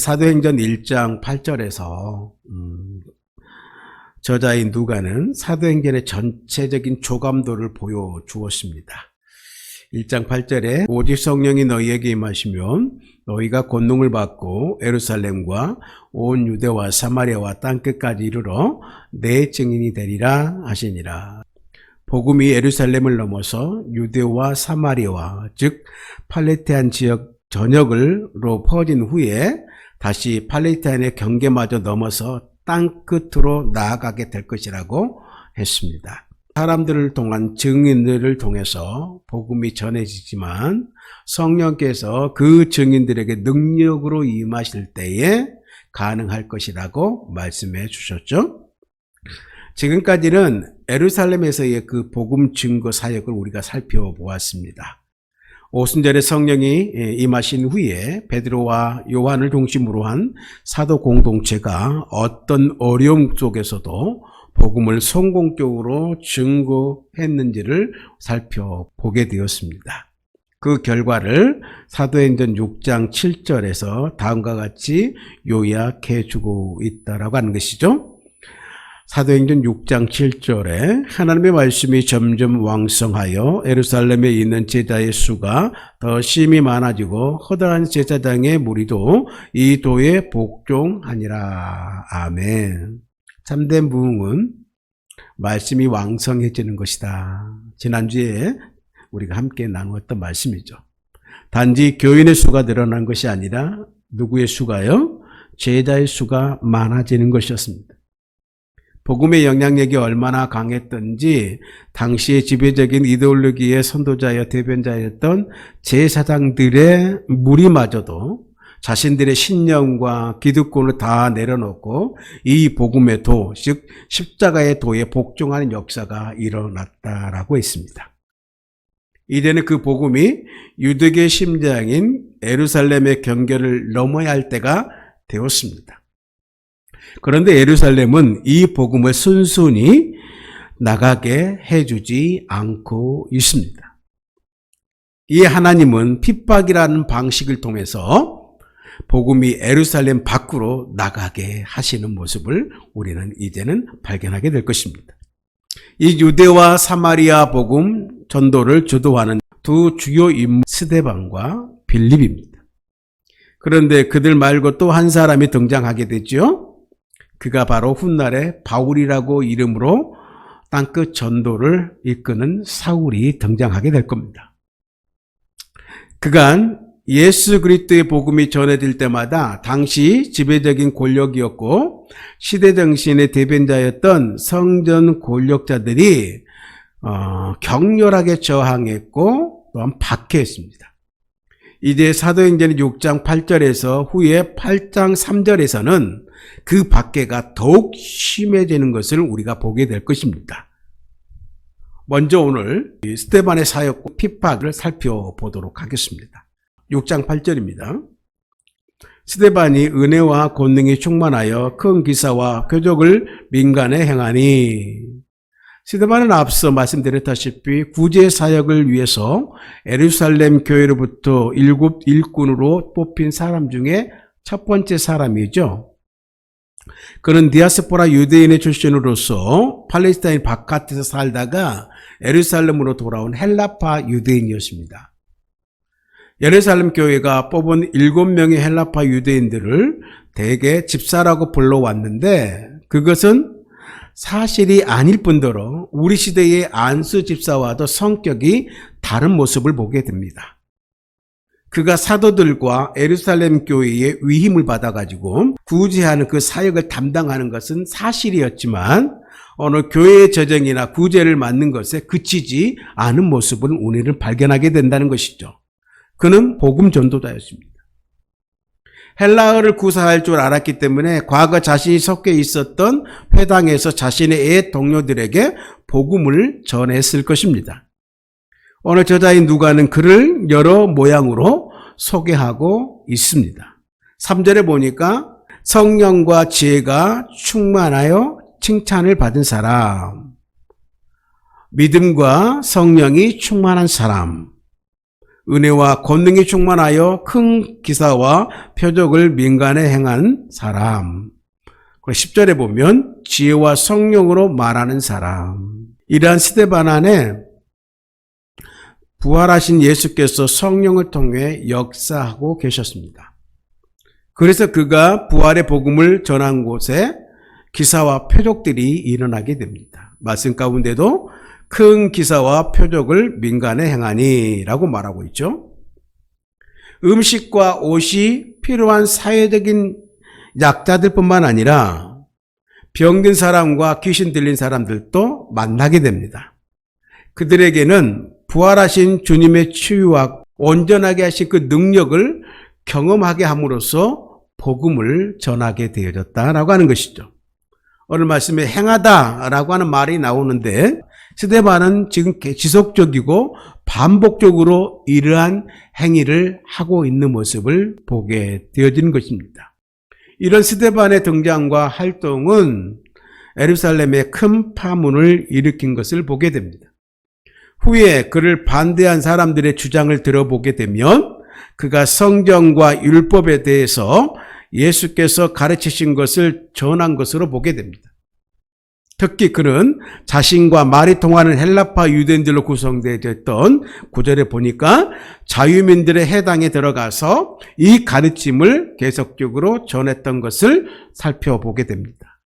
사도행전 1장 8절에서 저자인 누가는 사도행전의 전체적인 조감도를 보여주었습니다. 1장 8절에 오직 성령이 너희에게 임하시면 너희가 권능을 받고 예루살렘과 온 유대와 사마리아와 땅끝까지 이르러 내 증인이 되리라 하시니라. 복음이 예루살렘을 넘어서 유대와 사마리아와 즉 팔레티안 지역 전역으로 퍼진 후에 다시 팔레티안의 경계마저 넘어서 땅끝으로 나아가게 될 것이라고 했습니다. 사람들을 통한 증인들을 통해서 복음이 전해지지만 성령께서 그 증인들에게 능력으로 임하실 때에 가능할 것이라고 말씀해 주셨죠. 지금까지는 예루살렘에서의 그 복음 증거 사역을 우리가 살펴보았습니다. 오순절에 성령이 임하신 후에 베드로와 요한을 중심으로 한 사도 공동체가 어떤 어려움 속에서도 복음을 성공적으로 증거했는지를 살펴보게 되었습니다. 그 결과를 사도행전 6장 7절에서 다음과 같이 요약해 주고 있다라고 하는 것이죠. 사도행전 6장 7절에 하나님의 말씀이 점점 왕성하여 예루살렘에 있는 제자의 수가 더 심히 많아지고 허다한 제사장의 무리도 이 도에 복종하니라. 아멘. 참된 부흥은 말씀이 왕성해지는 것이다. 지난주에 우리가 함께 나누었던 말씀이죠. 단지 교인의 수가 늘어난 것이 아니라 누구의 수가요? 제자의 수가 많아지는 것이었습니다. 복음의 영향력이 얼마나 강했던지 당시의 지배적인 이데올로기의 선도자여 대변자였던 제사장들의 무리마저도 자신들의 신념과 기득권을 다 내려놓고 이 복음의 도, 즉 십자가의 도에 복종하는 역사가 일어났다라고 했습니다. 이제는 그 복음이 유대교의 심장인 예루살렘의 경계를 넘어야 할 때가 되었습니다. 그런데 예루살렘은 이 복음을 순순히 나가게 해주지 않고 있습니다. 이 하나님은 핍박이라는 방식을 통해서 복음이 예루살렘 밖으로 나가게 하시는 모습을 우리는 이제는 발견하게 될 것입니다. 이 유대와 사마리아 복음 전도를 주도하는 두 주요 인물 스데반과 빌립입니다. 그런데 그들 말고 또 한 사람이 등장하게 되죠. 그가 바로 훗날에 바울이라고 이름으로 땅끝 전도를 이끄는 사울이 등장하게 될 겁니다. 그간 예수 그리스도의 복음이 전해질 때마다 당시 지배적인 권력이었고 시대 정신의 대변자였던 성전 권력자들이 격렬하게 저항했고 또한 박해했습니다. 이제 사도행전 6장 8절에서 후에 8장 3절에서는 그 박해가 더욱 심해지는 것을 우리가 보게 될 것입니다. 먼저 오늘 스데반의 사역과 핍박을 살펴보도록 하겠습니다. 6장 8절입니다. 스데반이 은혜와 권능이 충만하여 큰 기사와 표적을 민간에 행하니. 스데반은 앞서 말씀드렸다시피 구제 사역을 위해서 예루살렘 교회로부터 7 일꾼으로 뽑힌 사람 중에 첫 번째 사람이죠. 그는 디아스포라 유대인의 출신으로서 팔레스타인 바깥에서 살다가 예루살렘으로 돌아온 헬라파 유대인이었습니다. 예루살렘 교회가 뽑은 7명의 헬라파 유대인들을 대개 집사라고 불러왔는데 그것은 사실이 아닐 뿐더러 우리 시대의 안수 집사와도 성격이 다른 모습을 보게 됩니다. 그가 사도들과 예루살렘 교회의 위임을 받아가지고 구제하는 그 사역을 담당하는 것은 사실이었지만 어느 교회의 재정이나 구제를 맡는 것에 그치지 않은 모습을 우리는 발견하게 된다는 것이죠. 그는 복음 전도자였습니다. 헬라어를 구사할 줄 알았기 때문에 과거 자신이 속해 있었던 회당에서 자신의 옛 동료들에게 복음을 전했을 것입니다. 오늘 저자인 누가는 그를 여러 모양으로 소개하고 있습니다. 3절에 보니까 성령과 지혜가 충만하여 칭찬을 받은 사람, 믿음과 성령이 충만한 사람, 은혜와 권능이 충만하여 큰 기사와 표적을 민간에 행한 사람. 10절에 보면 지혜와 성령으로 말하는 사람. 이러한 스데반 안에 부활하신 예수께서 성령을 통해 역사하고 계셨습니다. 그래서 그가 부활의 복음을 전한 곳에 기사와 표적들이 일어나게 됩니다. 말씀 가운데도 큰 기사와 표적을 민간에 행하니 라고 말하고 있죠. 음식과 옷이 필요한 사회적인 약자들 뿐만 아니라 병든 사람과 귀신 들린 사람들도 만나게 됩니다. 그들에게는 부활하신 주님의 치유와 온전하게 하신 그 능력을 경험하게 함으로써 복음을 전하게 되어졌다라고 하는 것이죠. 오늘 말씀에 행하다라고 하는 말이 나오는데 스데반은 지금 지속적이고 반복적으로 이러한 행위를 하고 있는 모습을 보게 되어지는 것입니다. 이런 스데반의 등장과 활동은 예루살렘에 큰 파문을 일으킨 것을 보게 됩니다. 후에 그를 반대한 사람들의 주장을 들어보게 되면 그가 성경과 율법에 대해서 예수께서 가르치신 것을 전한 것으로 보게 됩니다. 특히 그는 자신과 말이 통하는 헬라파 유대인들로 구성되었던 구절에 보니까 자유민들의 해당에 들어가서 이 가르침을 계속적으로 전했던 것을 살펴보게 됩니다.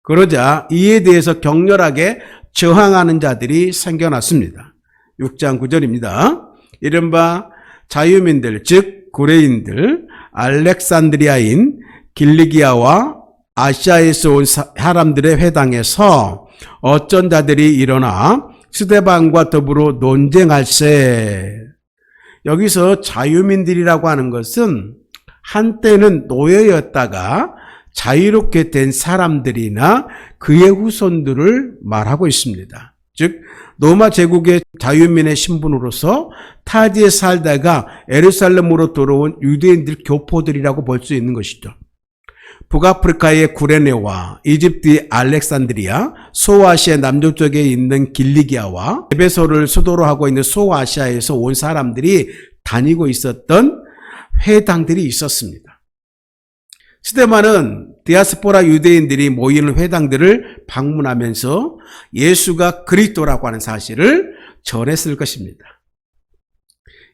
그러자 이에 대해서 격렬하게 저항하는 자들이 생겨났습니다. 6장 9절입니다. 이른바 자유민들, 즉 구레인들, 알렉산드리아인, 길리기아와 아시아에서 온 사람들의 회당에서 어쩐 자들이 일어나 스데반과 더불어 논쟁할세. 여기서 자유민들이라고 하는 것은 한때는 노예였다가 자유롭게 된 사람들이나 그의 후손들을 말하고 있습니다. 즉 로마 제국의 자유민의 신분으로서 타지에 살다가 예루살렘으로 들어온 유대인들 교포들이라고 볼 수 있는 것이죠. 북아프리카의 구레네와 이집트의 알렉산드리아, 소아시아 남쪽에 있는 길리기아와 에베소를 수도로 하고 있는 소아시아에서 온 사람들이 다니고 있었던 회당들이 있었습니다. 스데반은 디아스포라 유대인들이 모이는 회당들을 방문하면서 예수가 그리스도라고 하는 사실을 전했을 것입니다.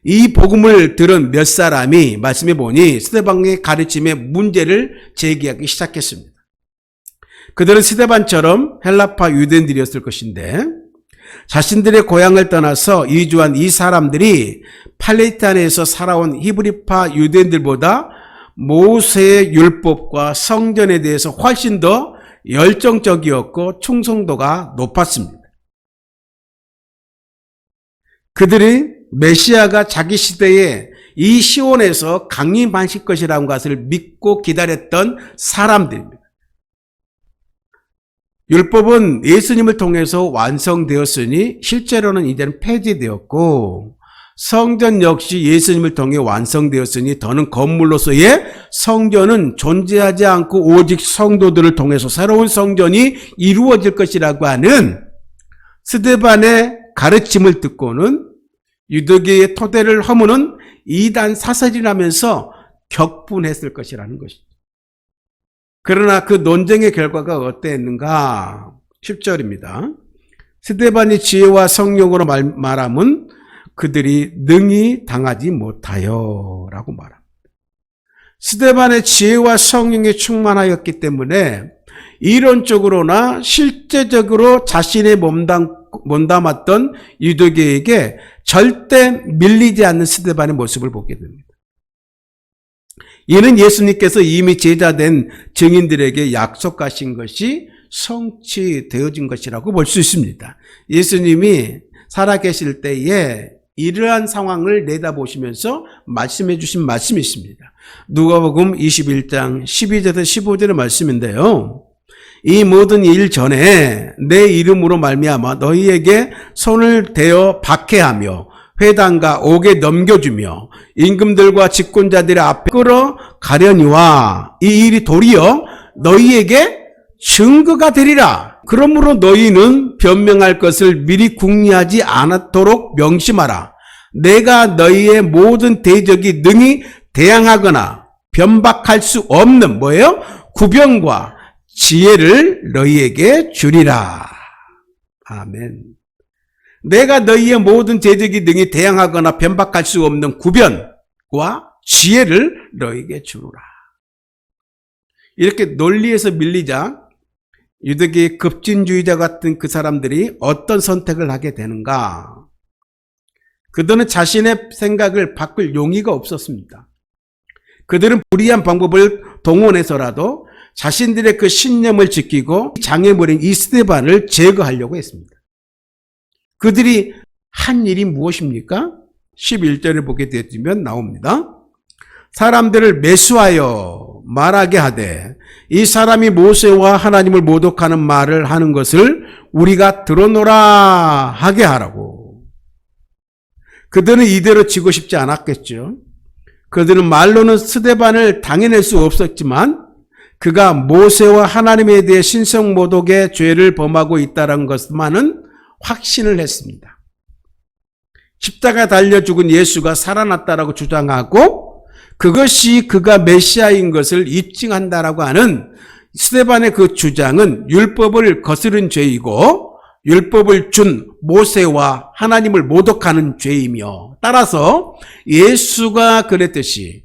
이 복음을 들은 몇 사람이 말씀해 보니 스데반의 가르침에 문제를 제기하기 시작했습니다. 그들은 스데반처럼 헬라파 유대인들이었을 것인데 자신들의 고향을 떠나서 이주한 이 사람들이 팔레스타인에서 살아온 히브리파 유대인들보다 모세의 율법과 성전에 대해서 훨씬 더 열정적이었고 충성도가 높았습니다. 그들이 메시아가 자기 시대에 이 시온에서 강림하실 것이라는 것을 믿고 기다렸던 사람들입니다. 율법은 예수님을 통해서 완성되었으니 실제로는 이제는 폐지되었고 성전 역시 예수님을 통해 완성되었으니 더는 건물로서의 성전은 존재하지 않고 오직 성도들을 통해서 새로운 성전이 이루어질 것이라고 하는 스데반의 가르침을 듣고는 유대교의 토대를 허무는 이단 사설이라면서 격분했을 것이라는 것이죠. 그러나 그 논쟁의 결과가 어땠는가? 10절입니다. 스데반이 지혜와 성령으로 말함은 그들이 능히 당하지 못하여 라고 말합니다. 스데반의 지혜와 성령이 충만하였기 때문에 이론적으로나 실제적으로 자신의 몸담았던 유대교에게 절대 밀리지 않는 스데반의 모습을 보게 됩니다. 이는 예수님께서 이미 제자된 증인들에게 약속하신 것이 성취되어진 것이라고 볼 수 있습니다. 예수님이 살아계실 때에 이러한 상황을 내다보시면서 말씀해 주신 말씀이 있습니다. 누가복음 21장 12절에서 15절의 말씀인데요. 이 모든 일 전에 내 이름으로 말미암아 너희에게 손을 대어 박해하며 회당과 옥에 넘겨주며 임금들과 직권자들의 앞에 끌어가려니와 이 일이 도리어 너희에게 증거가 되리라. 그러므로 너희는 변명할 것을 미리 궁리하지 않도록 명심하라. 내가 너희의 모든 대적이 능히 대항하거나 변박할 수 없는 뭐예요? 구변과 지혜를 너희에게 주리라. 아멘. 내가 너희의 모든 대적이 능히 대항하거나 변박할 수 없는 구변과 지혜를 너희에게 주노라. 이렇게 논리에서 밀리자 유대계의 급진주의자 같은 그 사람들이 어떤 선택을 하게 되는가? 그들은 자신의 생각을 바꿀 용의가 없었습니다. 그들은 불의한 방법을 동원해서라도 자신들의 그 신념을 지키고 장애물인 이 스데반을 제거하려고 했습니다. 그들이 한 일이 무엇입니까? 11절을 보게 되면 나옵니다. 사람들을 매수하여 말하게 하되 이 사람이 모세와 하나님을 모독하는 말을 하는 것을 우리가 들어노라 하게 하라고. 그들은 이대로 지고 싶지 않았겠죠. 그들은 말로는 스데반을 당해낼 수 없었지만 그가 모세와 하나님에 대해 신성 모독의 죄를 범하고 있다는 것만은 확신을 했습니다. 십자가 달려 죽은 예수가 살아났다라고 주장하고 그것이 그가 메시아인 것을 입증한다라고 하는 스데반의 그 주장은 율법을 거스른 죄이고 율법을 준 모세와 하나님을 모독하는 죄이며 따라서 예수가 그랬듯이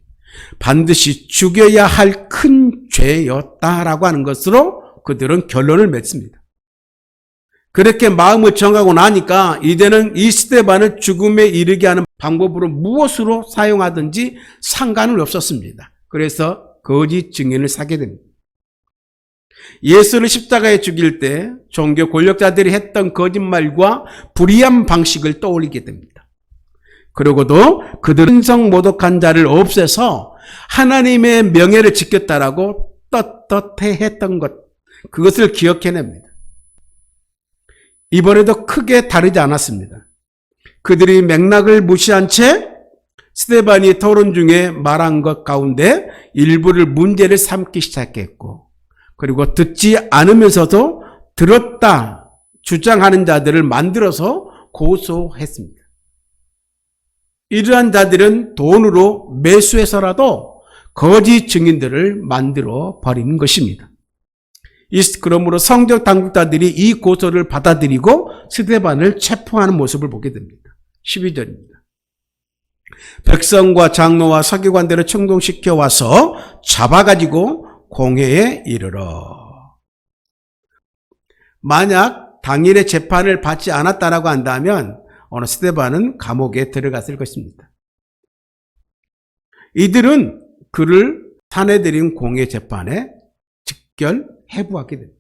반드시 죽여야 할 큰 죄였다라고 하는 것으로 그들은 결론을 맺습니다. 그렇게 마음을 정하고 나니까 이제는 이 스데반을 죽음에 이르게 하는 방법으로 무엇으로 사용하든지 상관은 없었습니다. 그래서 거짓 증인을 사게 됩니다. 예수를 십자가에 죽일 때 종교 권력자들이 했던 거짓말과 불의한 방식을 떠올리게 됩니다. 그러고도 그들은 신성 모독한 자를 없애서 하나님의 명예를 지켰다라고 떳떳해 했던 것, 그것을 기억해냅니다. 이번에도 크게 다르지 않았습니다. 그들이 맥락을 무시한 채 스데반이 토론 중에 말한 것 가운데 일부를 문제를 삼기 시작했고 그리고 듣지 않으면서도 들었다 주장하는 자들을 만들어서 고소했습니다. 이러한 자들은 돈으로 매수해서라도 거짓 증인들을 만들어 버리는 것입니다. 그러므로 성적 당국자들이 이 고소를 받아들이고 스데반을 체포하는 모습을 보게 됩니다. 12절입니다. 백성과 장로와 서기관들을 충동시켜 와서 잡아가지고 공회에 이르러. 만약 당일에 재판을 받지 않았다라고 한다면 오늘 스데반은 감옥에 들어갔을 것입니다. 이들은 그를 산헤드린 공회 재판에 직결 해부하게 됩니다.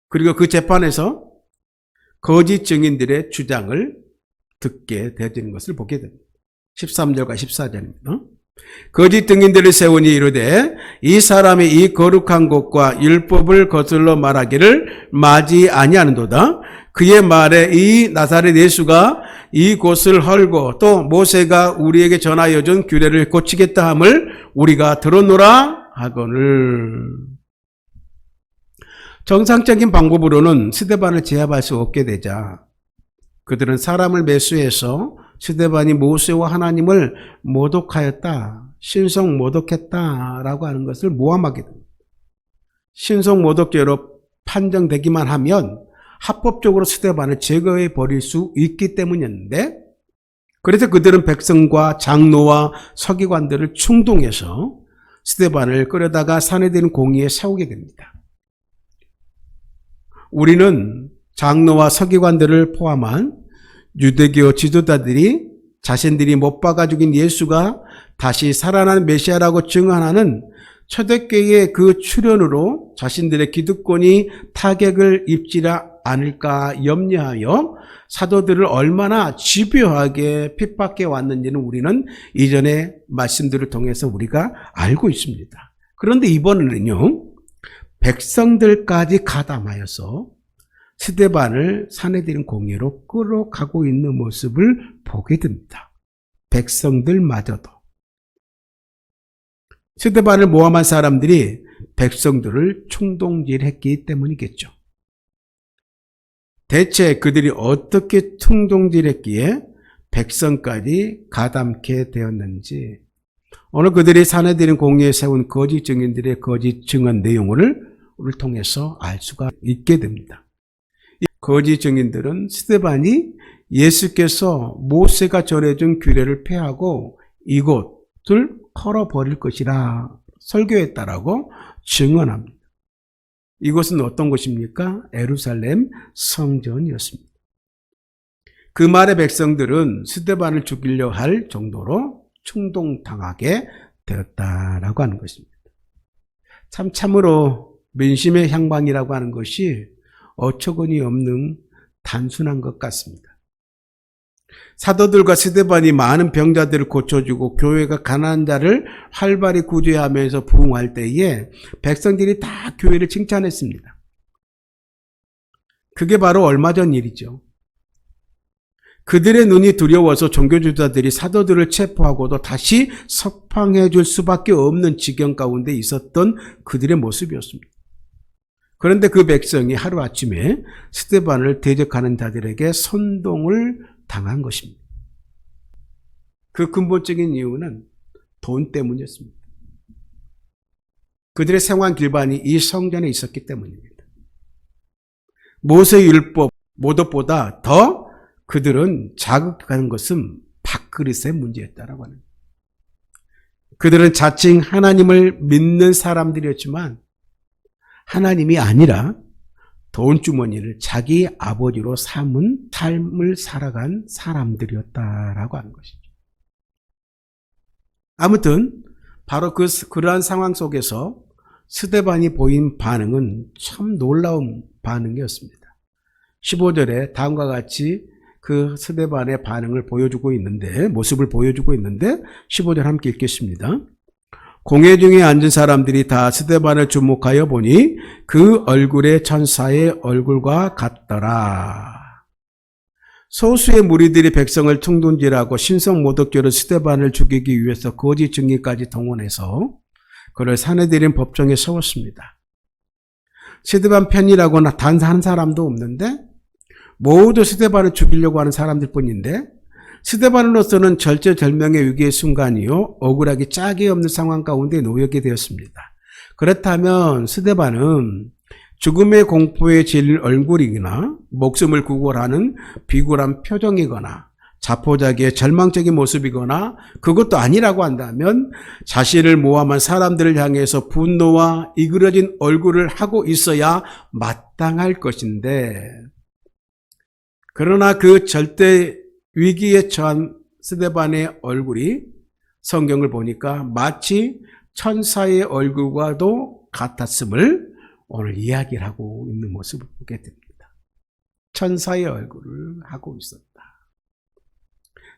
그리고 그 재판에서 거짓 증인들의 주장을 듣게 되어지는 것을 보게 됩니다. 13절과 14절입니다. 거짓 증인들을 세우니 이르되 이 사람이 이 거룩한 곳과 율법을 거슬러 말하기를 마지 아니하는도다. 그의 말에 이 나사렛 예수가 이 곳을 헐고 또 모세가 우리에게 전하여 준 규례를 고치겠다 함을 우리가 들었노라 하거늘. 정상적인 방법으로는 스데반을 제압할 수 없게 되자 그들은 사람을 매수해서 스데반이 모세와 하나님을 모독하였다, 신성 모독했다라고 하는 것을 모함하게 됩니다. 신성 모독죄로 판정되기만 하면 합법적으로 스데반을 제거해 버릴 수 있기 때문이었는데 그래서 그들은 백성과 장로와 서기관들을 충동해서 스데반을 끌어다가 산헤드린 공의에 세우게 됩니다. 우리는 장로와 서기관들을 포함한 유대교 지도자들이 자신들이 못 박아 죽인 예수가 다시 살아난 메시아라고 증언하는 초대교회의 그 출현으로 자신들의 기득권이 타격을 입지 않을까 염려하여 사도들을 얼마나 집요하게 핍박해 왔는지는 우리는 이전의 말씀들을 통해서 우리가 알고 있습니다. 그런데 이번에는요, 백성들까지 가담하여서 스데반을 산헤드린 공회로 끌어가고 있는 모습을 보게 됩니다. 백성들마저도. 스데반을 모함한 사람들이 백성들을 충동질했기 때문이겠죠. 대체 그들이 어떻게 충동질했기에 백성까지 가담케 되었는지, 오늘 그들이 사내들인 공의에 세운 거짓 증인들의 거짓 증언 내용을 통해서 알 수가 있게 됩니다. 이 거짓 증인들은 스데반이 예수께서 모세가 전해준 규례를 폐하고 이곳을 털어버릴 것이라 설교했다라고 증언합니다. 이곳은 어떤 곳입니까? 예루살렘 성전이었습니다. 그 말의 백성들은 스데반을 죽이려 할 정도로 충동당하게 되었다라고 하는 것입니다. 참으로 민심의 향방이라고 하는 것이 어처구니 없는 단순한 것 같습니다. 사도들과 스데반이 많은 병자들을 고쳐주고 교회가 가난한 자를 활발히 구제하면서 부흥할 때에 백성들이 다 교회를 칭찬했습니다. 그게 바로 얼마 전 일이죠. 그들의 눈이 두려워서 종교주자들이 사도들을 체포하고도 다시 석방해 줄 수밖에 없는 지경 가운데 있었던 그들의 모습이었습니다. 그런데 그 백성이 하루아침에 스데반을 대적하는 자들에게 선동을 당한 것입니다. 그 근본적인 이유는 돈 때문이었습니다. 그들의 생활 기반이 이 성전에 있었기 때문입니다. 모세의 율법, 모독보다 더 그들은 자극하는 것은 밥그릇의 문제였다라고 하는 거예요. 그들은 자칭 하나님을 믿는 사람들이었지만 하나님이 아니라 돈주머니를 자기 아버지로 삼은 삶을 살아간 사람들이었다라고 하는 것이죠. 아무튼 바로 그러한 상황 속에서 스데반이 보인 반응은 참 놀라운 반응이었습니다. 15절에 다음과 같이 그 스데반의 반응을 보여주고 있는데, 모습을 보여주고 있는데 15절 함께 읽겠습니다. 공회 중에 앉은 사람들이 다 스데반을 주목하여 보니 그 얼굴에 천사의 얼굴과 같더라. 소수의 무리들이 백성을 충동질하고 신성모독죄로 스데반을 죽이기 위해서 거짓 증인까지 동원해서 그를 사내들인 법정에 세웠습니다. 스데반 편이라고 단 한 사람도 없는데 모두 스데반을 죽이려고 하는 사람들 뿐인데, 스데반으로서는 절체절명의 위기의 순간이요, 억울하기 짝이 없는 상황 가운데 놓이게 되었습니다. 그렇다면 스데반은 죽음의 공포에 질린 얼굴이거나 목숨을 구걸하는 비굴한 표정이거나 자포자기의 절망적인 모습이거나 그것도 아니라고 한다면 자신을 모함한 사람들을 향해서 분노와 이그러진 얼굴을 하고 있어야 마땅할 것인데, 그러나 그 절대 위기에 처한 스데반의 얼굴이 성경을 보니까 마치 천사의 얼굴과도 같았음을 오늘 이야기를 하고 있는 모습을 보게 됩니다. 천사의 얼굴을 하고 있었다.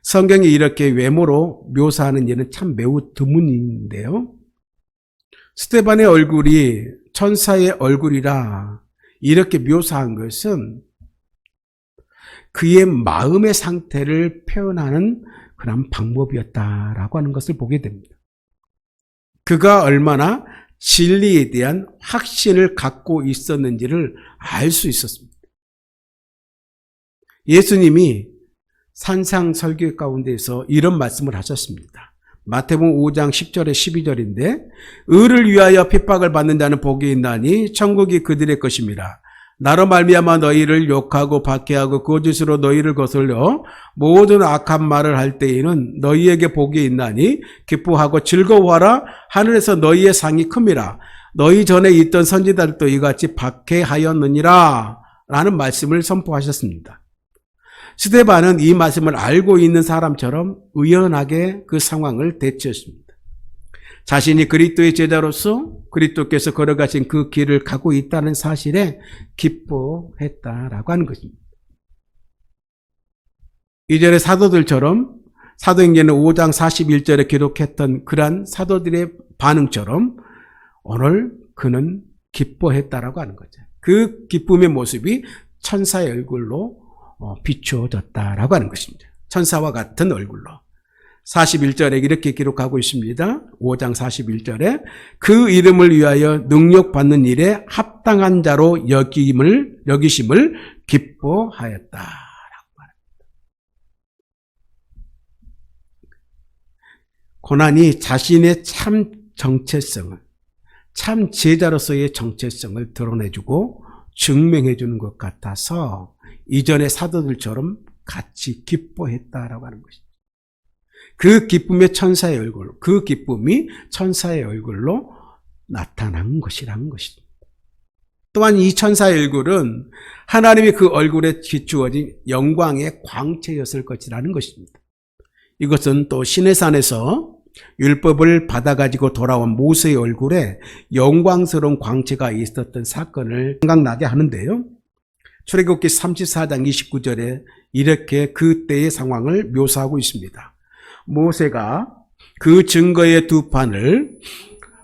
성경이 이렇게 외모로 묘사하는 일은 참 매우 드문 일인데요. 스데반의 얼굴이 천사의 얼굴이라 이렇게 묘사한 것은 그의 마음의 상태를 표현하는 그런 방법이었다라고 하는 것을 보게 됩니다. 그가 얼마나 진리에 대한 확신을 갖고 있었는지를 알 수 있었습니다. 예수님이 산상 설교 가운데서 이런 말씀을 하셨습니다. 마태복음 5장 10절에 12절인데 의를 위하여 핍박을 받는 자는 복이 있나니 천국이 그들의 것입니다. 나로 말미암아 너희를 욕하고 박해하고 거짓으로 너희를 거슬려 모든 악한 말을 할 때에는 너희에게 복이 있나니 기뻐하고 즐거워하라. 하늘에서 너희의 상이 큽니다. 너희 전에 있던 선지자들도 이같이 박해하였느니라 라는 말씀을 선포하셨습니다. 스데반은 이 말씀을 알고 있는 사람처럼 의연하게 그 상황을 대처했습니다. 자신이 그리스도의 제자로서 그리스도께서 걸어가신 그 길을 가고 있다는 사실에 기뻐했다라고 하는 것입니다. 이전에 사도들처럼 사도행전의 5장 41절에 기록했던 그러한 사도들의 반응처럼 오늘 그는 기뻐했다라고 하는 거죠. 그 기쁨의 모습이 천사의 얼굴로 비추어졌다라고 하는 것입니다. 천사와 같은 얼굴로. 41절에 이렇게 기록하고 있습니다. 5장 41절에 그 이름을 위하여 능력받는 일에 합당한 자로 여기심을 기뻐하였다라고 말합니다. 고난이 자신의 참 정체성을, 참 제자로서의 정체성을 드러내주고 증명해주는 것 같아서 이전의 사도들처럼 같이 기뻐했다라고 하는 것입니다. 그 기쁨의 천사의 얼굴, 그 기쁨이 천사의 얼굴로 나타난 것이라는 것입니다. 또한 이 천사의 얼굴은 하나님이 그 얼굴에 비추어진 영광의 광채였을 것이라는 것입니다. 이것은 또 시내산에서 율법을 받아가지고 돌아온 모세의 얼굴에 영광스러운 광채가 있었던 사건을 생각나게 하는데요. 출애굽기 34장 29절에 이렇게 그때의 상황을 묘사하고 있습니다. 모세가 그 증거의 두 판을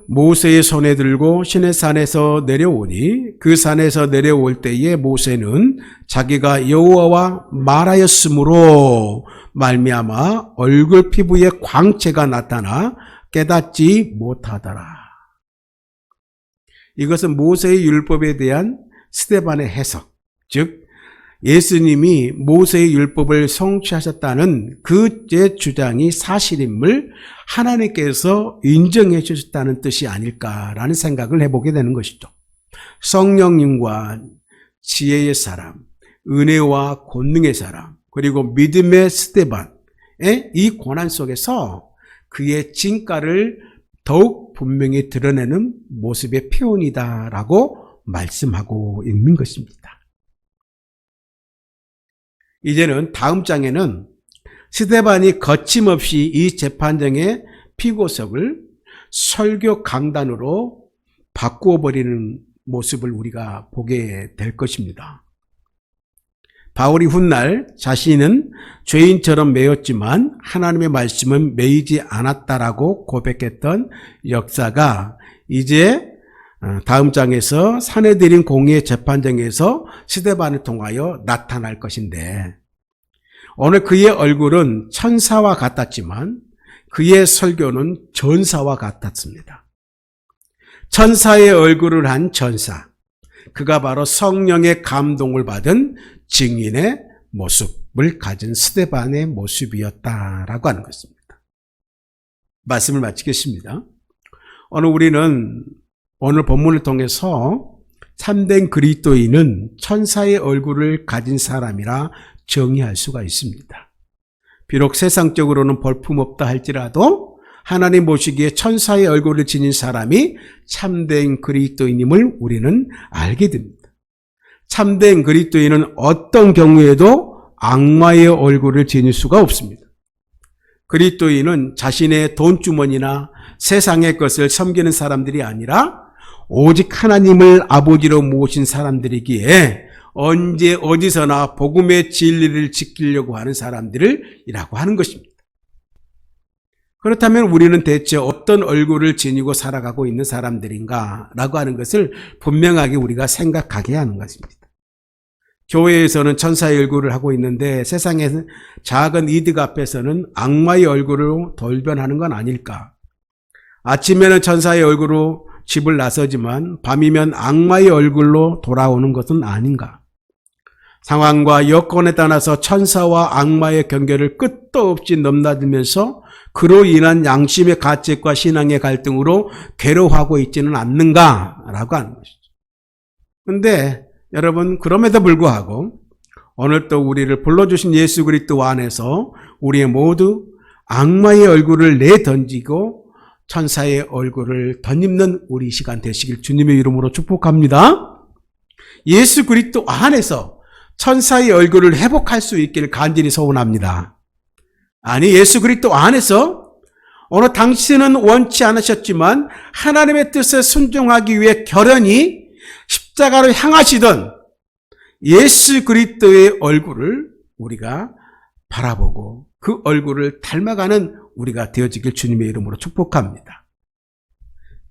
모세의 손에 들고 시내산에서 내려오니 그 산에서 내려올 때에 모세는 자기가 여호와와 말하였으므로 말미암아 얼굴 피부에 광채가 나타나 깨닫지 못하더라. 이것은 모세의 율법에 대한 스데반의 해석, 즉 예수님이 모세의 율법을 성취하셨다는 그 제 주장이 사실임을 하나님께서 인정해 주셨다는 뜻이 아닐까라는 생각을 해보게 되는 것이죠. 성령님과 지혜의 사람, 은혜와 권능의 사람, 그리고 믿음의 스데반의 이 고난 속에서 그의 진가를 더욱 분명히 드러내는 모습의 표현이다라고 말씀하고 있는 것입니다. 이제는 다음 장에는 스데반이 거침없이 이 재판정의 피고석을 설교 강단으로 바꾸어 버리는 모습을 우리가 보게 될 것입니다. 바울이 훗날 자신은 죄인처럼 매였지만 하나님의 말씀은 매이지 않았다라고 고백했던 역사가 이제 다음 장에서 사내들인 공의의 재판정에서 스데반을 통하여 나타날 것인데, 오늘 그의 얼굴은 천사와 같았지만 그의 설교는 전사와 같았습니다. 천사의 얼굴을 한 전사, 그가 바로 성령의 감동을 받은 증인의 모습을 가진 스데반의 모습이었다라고 하는 것입니다. 말씀을 마치겠습니다. 오늘 본문을 통해서 참된 그리스도인은 천사의 얼굴을 가진 사람이라 정의할 수가 있습니다. 비록 세상적으로는 볼품없다 할지라도 하나님 보시기에 천사의 얼굴을 지닌 사람이 참된 그리스도인임을 우리는 알게 됩니다. 참된 그리스도인은 어떤 경우에도 악마의 얼굴을 지닐 수가 없습니다. 그리스도인은 자신의 돈주머니나 세상의 것을 섬기는 사람들이 아니라 오직 하나님을 아버지로 모신 사람들이기에 언제 어디서나 복음의 진리를 지키려고 하는 사람들이라고 하는 것입니다. 그렇다면 우리는 대체 어떤 얼굴을 지니고 살아가고 있는 사람들인가라고 하는 것을 분명하게 우리가 생각하게 하는 것입니다. 교회에서는 천사의 얼굴을 하고 있는데 세상의 작은 이득 앞에서는 악마의 얼굴로 돌변하는 건 아닐까? 아침에는 천사의 얼굴로 집을 나서지만 밤이면 악마의 얼굴로 돌아오는 것은 아닌가? 상황과 여건에 따라서 천사와 악마의 경계를 끝도 없이 넘나들면서 그로 인한 양심의 가책과 신앙의 갈등으로 괴로워하고 있지는 않는가라고 하는 것이죠. 그런데 여러분, 그럼에도 불구하고 오늘 또 우리를 불러주신 예수 그리스도 안에서 우리 모두 악마의 얼굴을 내던지고 천사의 얼굴을 덧입는 우리 시간 되시길 주님의 이름으로 축복합니다. 예수 그리스도 안에서 천사의 얼굴을 회복할 수 있기를 간절히 소원합니다. 아니, 예수 그리스도 안에서 오늘 당신은 원치 않으셨지만 하나님의 뜻에 순종하기 위해 결연히 십자가를 향하시던 예수 그리스도의 얼굴을 우리가 바라보고 그 얼굴을 닮아가는 우리가 되어지길 주님의 이름으로 축복합니다.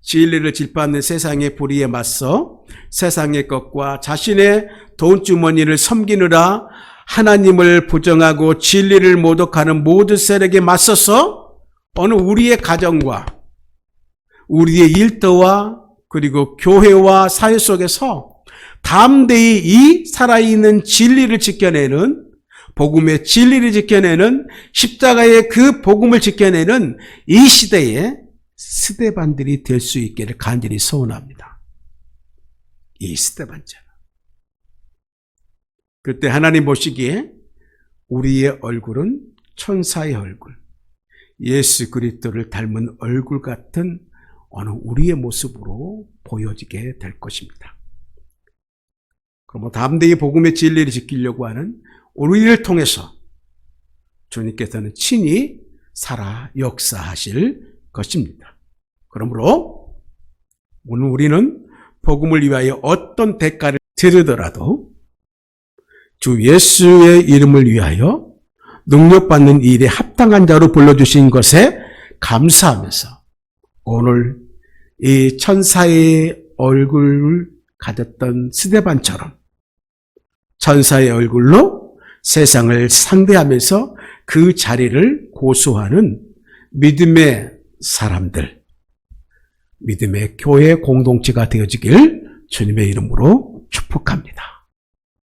진리를 질투하는 세상의 불의에 맞서 세상의 것과 자신의 돈주머니를 섬기느라 하나님을 부정하고 진리를 모독하는 모든 세력에 맞서서 어느 우리의 가정과 우리의 일터와 그리고 교회와 사회 속에서 담대히 이 살아있는 진리를 지켜내는, 복음의 진리를 지켜내는, 십자가의 그 복음을 지켜내는 이 시대에 스데반들이 될 수 있기를 간절히 소원합니다. 이 스데반처럼. 그때 하나님 보시기에 우리의 얼굴은 천사의 얼굴, 예수 그리스도를 닮은 얼굴 같은 어느 우리의 모습으로 보여지게 될 것입니다. 그럼 담대히 복음의 진리를 지키려고 하는 우리를 통해서 주님께서는 친히 살아 역사하실 것입니다. 그러므로 오늘 우리는 복음을 위하여 어떤 대가를 치르더라도 주 예수의 이름을 위하여 능력받는 일에 합당한 자로 불러주신 것에 감사하면서 오늘 이 천사의 얼굴을 가졌던 스데반처럼 천사의 얼굴로 세상을 상대하면서 그 자리를 고수하는 믿음의 사람들, 믿음의 교회 공동체가 되어지길 주님의 이름으로 축복합니다.